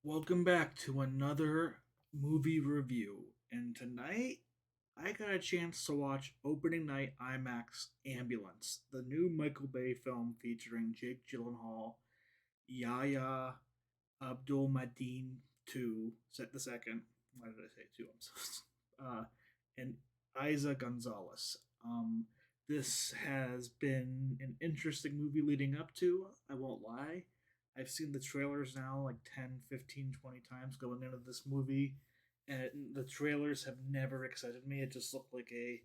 Welcome back to another movie review. And tonight, I got a chance to watch opening night IMAX Ambulance, the new Michael Bay film featuring Jake Gyllenhaal, Yahya Abdul Mateen II, set the second. Why did I say two? I'm so and Isa Gonzalez. This has been an interesting movie leading up to. I won't lie. I've seen the trailers now like 10, 15, 20 times going into this movie, and the trailers have never excited me. It just looked like a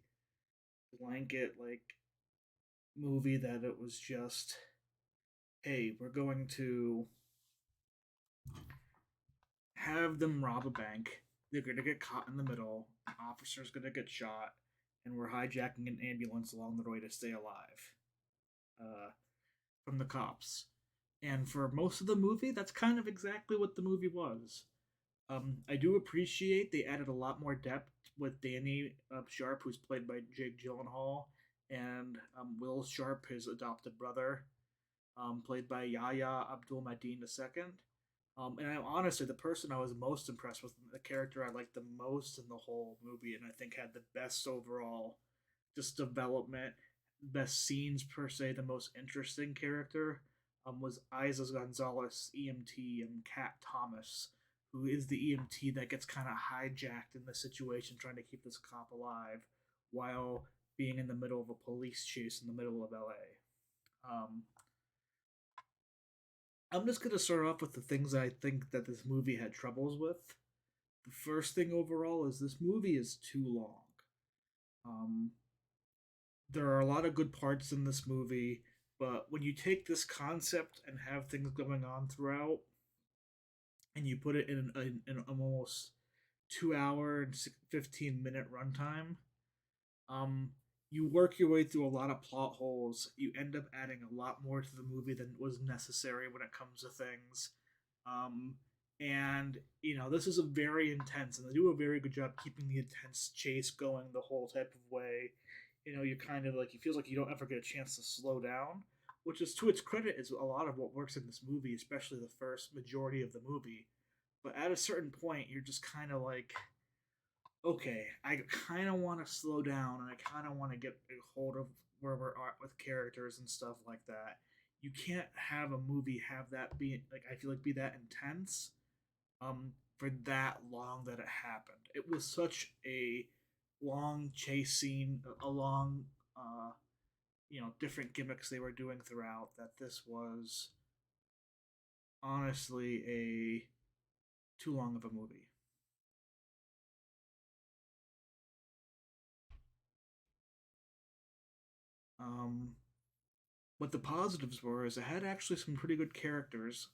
blanket like movie that it was just, hey, we're going to have them rob a bank. They're gonna get caught in the middle. An officer's gonna get shot, and we're hijacking an ambulance along the way to stay alive from the cops. And for most of the movie, that's kind of exactly what the movie was. I do appreciate they added a lot more depth with Danny Sharp, who's played by Jake Gyllenhaal, and Will Sharp, his adopted brother, played by Yahya Abdul Mateen II. And I'm honestly the person I was most impressed with, the character I liked the most in the whole movie, and I think had the best overall just development, best scenes per se, the most interesting character was Isa Gonzalez, EMT, and Kat Thomas, who is the EMT that gets kind of hijacked in the situation, trying to keep this cop alive while being in the middle of a police chase in the middle of LA. I'm just gonna start off with the things I think that this movie had troubles with. The first thing overall is this movie is too long. Um, there are a lot of good parts in this movie, but when you take this concept and have things going on throughout, and you put it in an almost 2 hour and 15-minute runtime, um, you work your way through a lot of plot holes. You end up adding a lot more to the movie than was necessary when it comes to things. Um, and this is a very intense, and they do a very good job keeping the intense chase going the whole type of way. You kind of like, it feels like you don't ever get a chance to slow down, which is to its credit is a lot of what works in this movie, especially the first majority of the movie. But at a certain point, you're just kind of like, okay, I kind of want to slow down, and I kind of want to get a hold of where we're at with characters and stuff like that. You can't have a movie have that be like, I feel like, be that intense for that long that it happened. It was such a long chase scene, a long different gimmicks they were doing throughout, that this was honestly a too long of a movie. Um, what the positives were is it had actually some pretty good characters.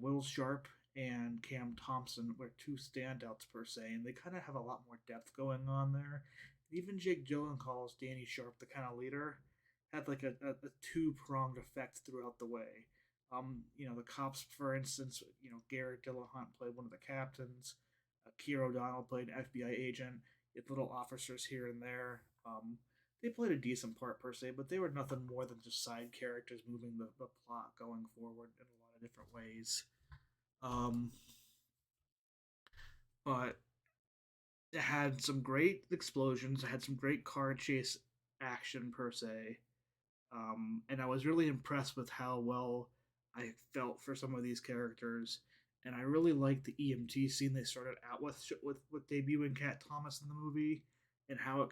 Will Sharp and Cam Thompson were two standouts per se, and they kind of have a lot more depth going on there. Even Jake Gyllenhaal's Danny Sharp, the kind of leader, had like a two pronged effect throughout the way. The cops, for instance, Garrett Dillahunt played one of the captains. Keir O'Donnell played an FBI agent. You had little officers here and there. They played a decent part per se, but they were nothing more than just side characters moving the plot going forward in a lot of different ways. Um, but it had some great explosions. It had some great car chase action per se. And I was really impressed with how well I felt for some of these characters. And I really liked the EMT scene they started out with debuting Cat Thomas in the movie, and how it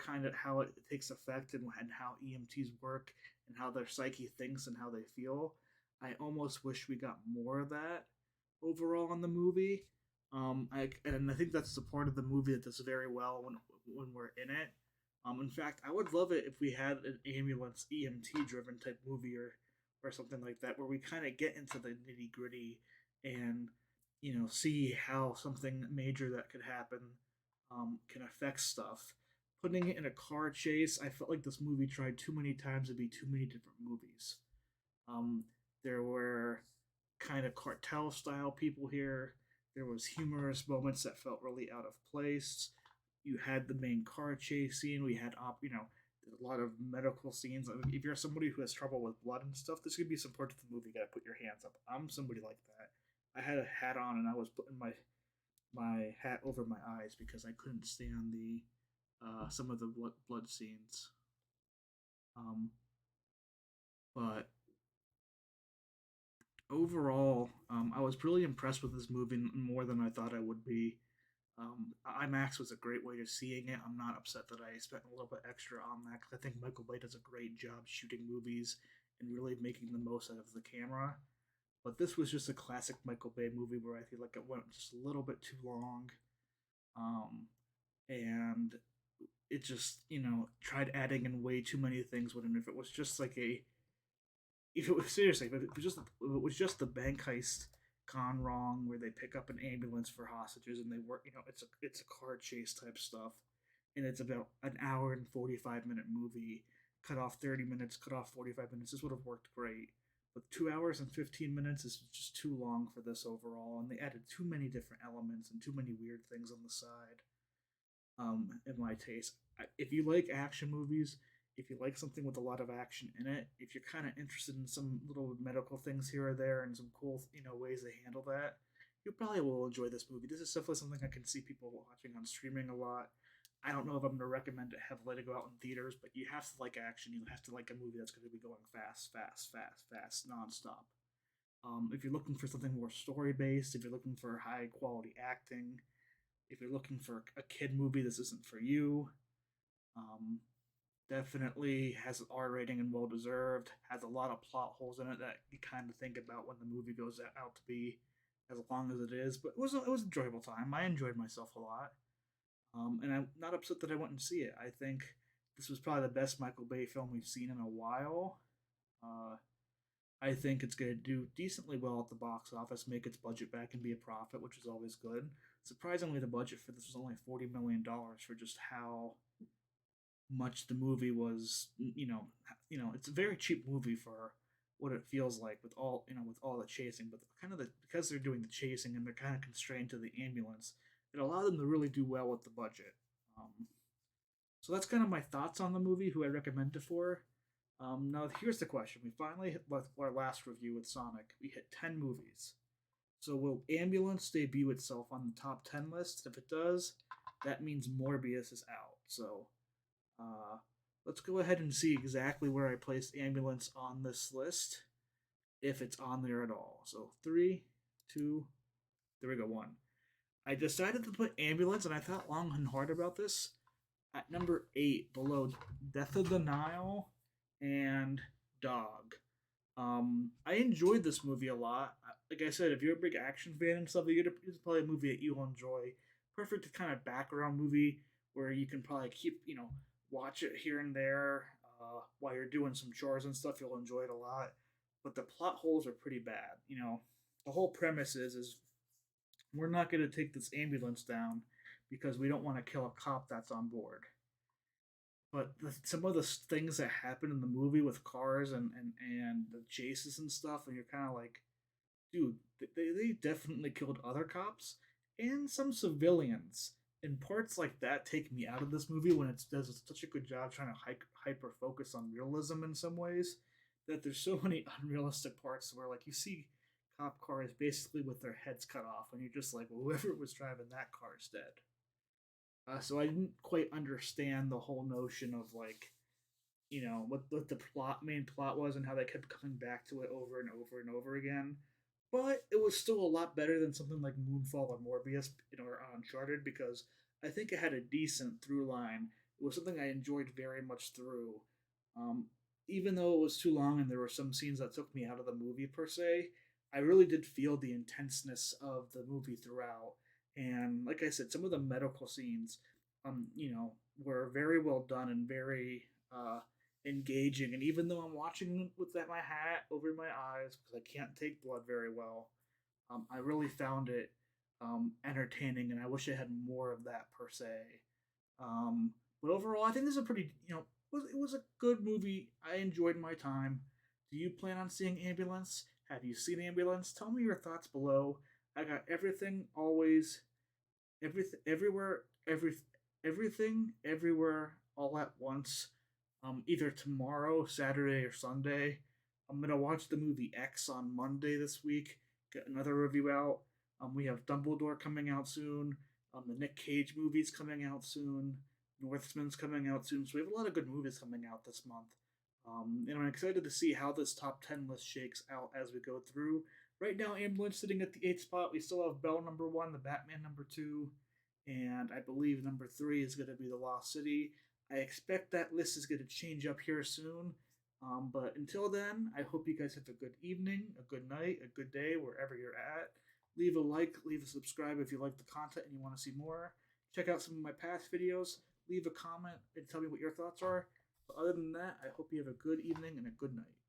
takes effect, and how EMTs work, and how their psyche thinks and how they feel. I almost wish we got more of that overall in the movie. And I think that's the part of the movie that does very well when we're in it. In fact, I would love it if we had an ambulance EMT driven type movie, or something like that, where we kind of get into the nitty gritty and see how something major that could happen can affect stuff. Putting it in a car chase, I felt like this movie tried too many times to be too many different movies. Um, there were kind of cartel style people here. There was humorous moments that felt really out of place. You had the main car chase scene. We had a lot of medical scenes. I mean, if you're somebody who has trouble with blood and stuff, this could be some part of the movie. You gotta put your hands up. I'm somebody like that. I had a hat on and I was putting my hat over my eyes because I couldn't stand the some of the blood scenes. Um, but overall, I was really impressed with this movie more than I thought I would be. IMAX was a great way of seeing it. I'm not upset that I spent a little bit extra on that because I think Michael Bay does a great job shooting movies and really making the most out of the camera. But this was just a classic Michael Bay movie where I feel like it went just a little bit too long. Um, and it just, tried adding in way too many things when if it was just like a if it was seriously, if it was just the bank heist gone wrong, where they pick up an ambulance for hostages and they work, it's a car chase type stuff, and it's about an hour and 45-minute movie. Cut off 30 minutes, cut off 45 minutes. This would have worked great, but 2 hours and 15 minutes is just too long for this overall, and they added too many different elements and too many weird things on the side. In my taste. If you like action movies, if you like something with a lot of action in it, if you're kind of interested in some little medical things here or there and some cool, ways they handle that, you probably will enjoy this movie. This is definitely something I can see people watching on streaming a lot. I don't know if I'm going to recommend it heavily to go out in theaters, but you have to like action. You have to like a movie that's going to be going fast, fast, fast, fast, nonstop. If you're looking for something more story based, if you're looking for high quality acting, if you're looking for a kid movie, this isn't for you. Um, Definitely has an R rating and well deserved. Has a lot of plot holes in it that you kind of think about when the movie goes out to be as long as it is. But it was an enjoyable time. I enjoyed myself a lot, and I'm not upset that I went and see it. I think this was probably the best Michael Bay film we've seen in a while. Uh, I think it's going to do decently well at the box office, make its budget back, and be a profit, which is always good. Surprisingly, the budget for this was only $40 million for just how much the movie was. It's a very cheap movie for what it feels like with all the chasing, but because they're doing the chasing and they're kind of constrained to the ambulance, it allowed them to really do well with the budget. So that's kind of my thoughts on the movie. Who I recommend it for. Now here's the question: we finally hit our last review with Sonic. We hit 10 movies. So will Ambulance debut itself on the top 10 list? If it does, that means Morbius is out. So uh, let's go ahead and see exactly where I placed Ambulance on this list, if it's on there at all. So three, two, there we go, one. I decided to put Ambulance, and I thought long and hard about this, at number 8, below Death of the Nile and Dog. I enjoyed this movie a lot. Like I said, if you're a big action fan and stuff, it's probably a movie that you'll enjoy. Perfect kind of background movie where you can probably watch it here and there while you're doing some chores and stuff. You'll enjoy it a lot. But the plot holes are pretty bad. The whole premise is we're not going to take this ambulance down because we don't want to kill a cop that's on board. But some of the things that happen in the movie with cars and the chases and stuff, and you're kind of like, dude, they definitely killed other cops and some civilians. And parts like that take me out of this movie when it does such a good job trying to hyper focus on realism in some ways, that there's so many unrealistic parts where like you see cop cars basically with their heads cut off, and you're just like, well, whoever was driving that car is dead. So I didn't quite understand the whole notion of like, what the main plot was and how they kept coming back to it over and over and over again. But it was still a lot better than something like Moonfall or Morbius, or Uncharted, because I think it had a decent through line. It was something I enjoyed very much through. Um, Even though it was too long and there were some scenes that took me out of the movie per se, I really did feel the intenseness of the movie throughout. And like I said, some of the medical scenes, were very well done and very engaging. And even though I'm watching with my hat over my eyes because I can't take blood very well, I really found it entertaining, and I wish I had more of that per se. But overall, I think this is a pretty, it was a good movie. I enjoyed my time. Do you plan on seeing Ambulance? Have you seen Ambulance? Tell me your thoughts below. I got everything, always, everything, everywhere, everything, everywhere, all at once. Either tomorrow, Saturday, or Sunday. I'm gonna watch the movie X on Monday this week get another review out. We have Dumbledore coming out soon. The Nick Cage movie's coming out soon. Northman's coming out soon. So we have a lot of good movies coming out this month. And I'm excited to see how this top 10 list shakes out as we go through. Right now, Ambulance sitting at the 8th spot. We still have Bell number 1, The Batman number 2, and I believe number 3 is going to be The Lost City. I expect that list is going to change up here soon. But until then, I hope you guys have a good evening, a good night, a good day, wherever you're at. Leave a like, leave a subscribe if you like the content and you want to see more. Check out some of my past videos. Leave a comment and tell me what your thoughts are. But other than that, I hope you have a good evening and a good night.